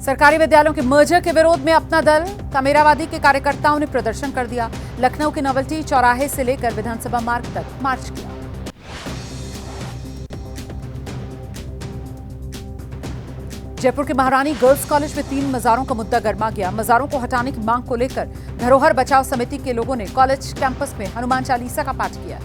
सरकारी विद्यालयों के मर्जर के विरोध में अपना दल कमेरावादी के कार्यकर्ताओं ने प्रदर्शन कर दिया। लखनऊ के नवल्टी चौराहे से लेकर विधानसभा मार्ग तक मार्च किया। जयपुर के महारानी गर्ल्स कॉलेज में 3 मजारों का मुद्दा गर्मा गया। मजारों को हटाने की मांग को लेकर धरोहर बचाओ समिति के लोगों ने कॉलेज कैंपस में हनुमान चालीसा का पाठ किया।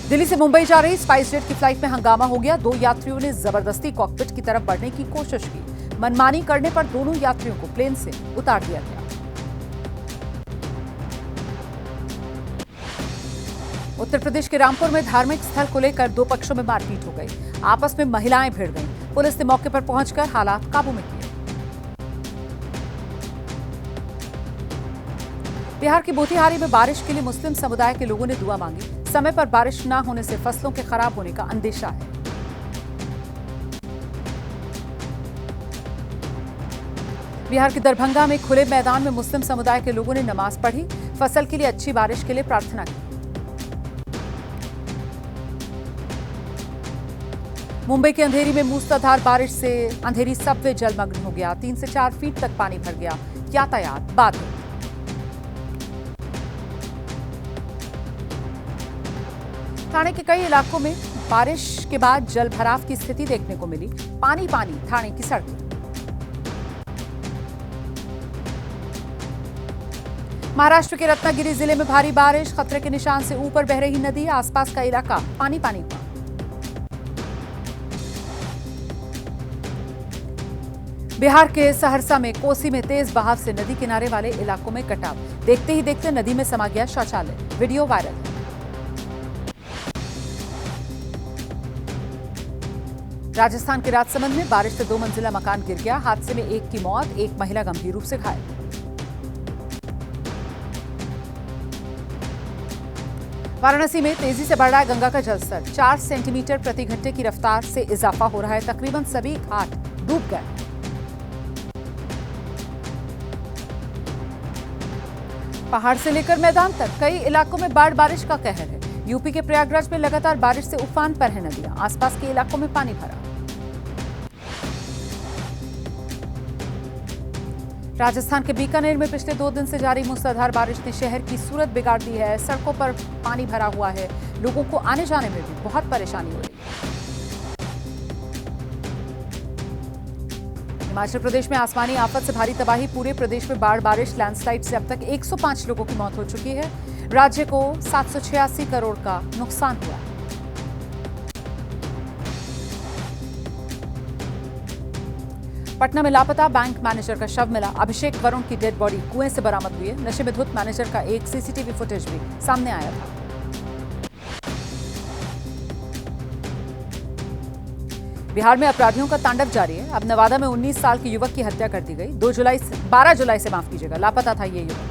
दिल्ली से मुंबई जा रही स्पाइस जेट की फ्लाइट में हंगामा हो गया। 2 यात्रियों ने जबरदस्ती कॉकपिट की तरफ बढ़ने की कोशिश की। मनमानी करने पर दोनों यात्रियों को प्लेन से उतार दिया गया। उत्तर प्रदेश के रामपुर में धार्मिक स्थल को लेकर 2 पक्षों में मारपीट हो गई। आपस में महिलाएं भिड़ गईं। पुलिस ने मौके पर पहुंचकर हालात काबू में किए। बिहार की मोतिहारी में बारिश के लिए मुस्लिम समुदाय के लोगों ने दुआ मांगी। समय पर बारिश न होने से फसलों के खराब होने का अंदेशा है। बिहार के दरभंगा में खुले मैदान में मुस्लिम समुदाय के लोगों ने नमाज पढ़ी। फसल के लिए अच्छी बारिश के लिए प्रार्थना की। मुंबई के अंधेरी में मूसलाधार बारिश से अंधेरी सबवे जलमग्न हो गया। 3 से 4 फीट तक पानी भर गया। यातायात बाधित। ठाणे के कई इलाकों में बारिश के बाद जल भराव की स्थिति देखने को मिली। पानी पानी ठाणे की सड़कें। महाराष्ट्र के रत्नागिरी जिले में भारी बारिश। खतरे के निशान से ऊपर बह रही नदी। आसपास का इलाका पानी पानी हुआ। बिहार के सहरसा में कोसी में तेज बहाव से नदी किनारे वाले इलाकों में कटाव। देखते ही देखते नदी में समा गया शौचालय। वीडियो वायरल है। राजस्थान के राजसमंद में बारिश से 2 मंजिला मकान गिर गया। हादसे में एक की मौत, एक महिला गंभीर रूप से घायल। वाराणसी में तेजी से बढ़ रहा है गंगा का जलस्तर। 4 सेंटीमीटर प्रति घंटे की रफ्तार से इजाफा हो रहा है। तकरीबन सभी घाट डूब गए। पहाड़ से लेकर मैदान तक कई इलाकों में बाढ़ बारिश का कहर है। यूपी के प्रयागराज में लगातार बारिश से उफान पर है नदियां। आसपास के इलाकों में पानी भरा। राजस्थान के बीकानेर में पिछले 2 दिन से जारी मूसलाधार बारिश ने शहर की सूरत बिगाड़ दी है। सड़कों पर पानी भरा हुआ है। लोगों को आने जाने में भी बहुत परेशानी हो रही है। हिमाचल प्रदेश में आसमानी आफत से भारी तबाही। पूरे प्रदेश में बाढ़ बारिश लैंडस्लाइड से अब तक 105 लोगों की मौत हो चुकी है। राज्य को 786 करोड़ का नुकसान हुआ है। पटना में लापता बैंक मैनेजर का शव मिला। अभिषेक वरुण की डेड बॉडी कुएं से बरामद हुई है। नशे में धुत मैनेजर का एक सीसीटीवी फुटेज भी सामने आया था। बिहार में अपराधियों का तांडव जारी है। अब नवादा में 19 साल के युवक की हत्या कर दी गई। 12 जुलाई से माफ कीजिएगा लापता था ये युवक।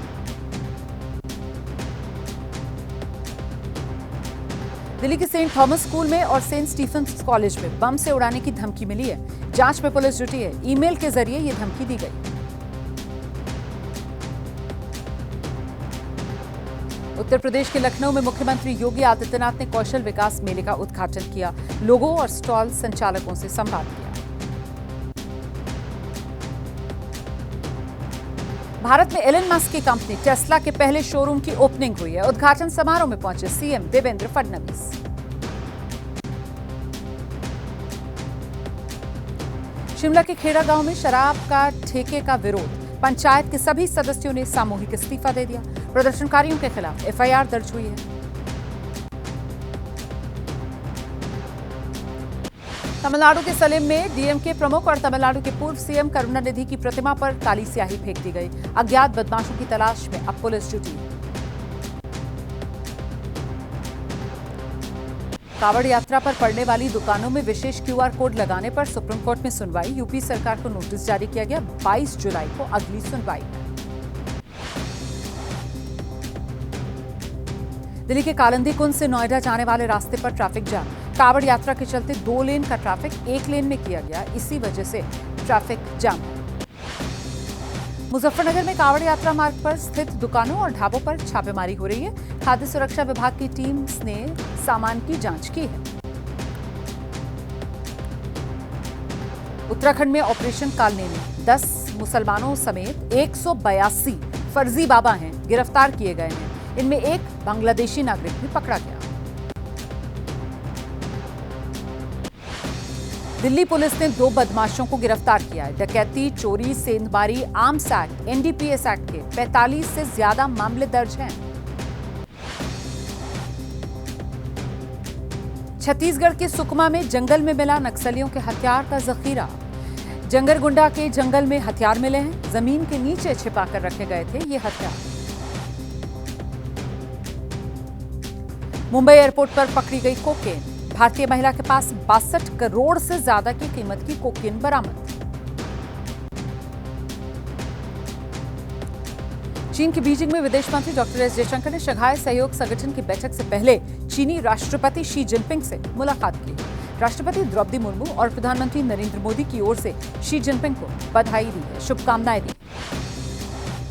दिल्ली के सेंट थॉमस स्कूल में और सेंट स्टीफेंस कॉलेज में बम से उड़ाने की धमकी मिली है। जांच में पुलिस जुटी है। ईमेल के जरिए ये धमकी दी गई। उत्तर प्रदेश के लखनऊ में मुख्यमंत्री योगी आदित्यनाथ ने कौशल विकास मेले का उद्घाटन किया। लोगों और स्टॉल संचालकों से संवाद किया। भारत में एलन मस्क की कंपनी टेस्ला के पहले शोरूम की ओपनिंग हुई है। उद्घाटन समारोह में पहुंचे सीएम देवेंद्र फडणवीस। शिमला के खेड़ा गांव में शराब का ठेके का विरोध। पंचायत के सभी सदस्यों ने सामूहिक इस्तीफा दे दिया। प्रदर्शनकारियों के खिलाफ एफआईआर दर्ज हुई है। तमिलनाडु के सलेम में डीएमके प्रमुख और तमिलनाडु के पूर्व सीएम करुणानिधि की प्रतिमा पर काली स्याही फेंक दी गई। अज्ञात बदमाशों की तलाश में अब पुलिस जुटी। कावड़ यात्रा पर पड़ने वाली दुकानों में विशेष क्यूआर कोड लगाने पर सुप्रीम कोर्ट में सुनवाई। यूपी सरकार को नोटिस जारी किया गया। 22 जुलाई को अगली सुनवाई है। दिल्ली के कालिंदी कुंज से नोएडा जाने वाले रास्ते पर ट्रैफिक जाम। कावड़ यात्रा के चलते 2 लेन का ट्रैफिक 1 लेन में किया गया। इसी वजह से ट्रैफिक जाम है। मुजफ्फरनगर में कावड़ यात्रा मार्ग पर स्थित दुकानों और ढाबों पर छापेमारी हो रही है। खाद्य सुरक्षा विभाग की टीम ने सामान की जांच की है। उत्तराखंड में ऑपरेशन कालने में 10 मुसलमानों समेत 182 फर्जी बाबा हैं गिरफ्तार किए गए हैं। इनमें एक बांग्लादेशी नागरिक भी पकड़ा गया। दिल्ली पुलिस ने 2 बदमाशों को गिरफ्तार किया है। डकैती, चोरी, सेंधमारी, आर्म्स एक्ट, एनडीपीएस एक्ट के 45 से ज्यादा मामले दर्ज हैं। छत्तीसगढ़ के सुकमा में जंगल में मिला नक्सलियों के हथियार का जखीरा। जंगरगुंडा के जंगल में हथियार मिले हैं। जमीन के नीचे छिपाकर रखे गए थे ये हथियार। मुंबई एयरपोर्ट पर पकड़ी गई कोकेन। भारतीय महिला के पास 62 करोड़ से ज्यादा की कीमत की कोकेन बरामद। चीन की बीजिंग में विदेश मंत्री डॉक्टर एस जयशंकर ने शंघाई सहयोग संगठन की बैठक से पहले चीनी राष्ट्रपति शी जिनपिंग से मुलाकात की। राष्ट्रपति द्रौपदी मुर्मू और प्रधानमंत्री नरेंद्र मोदी की ओर से शी जिनपिंग को बधाई दी है, शुभकामनाएं दी।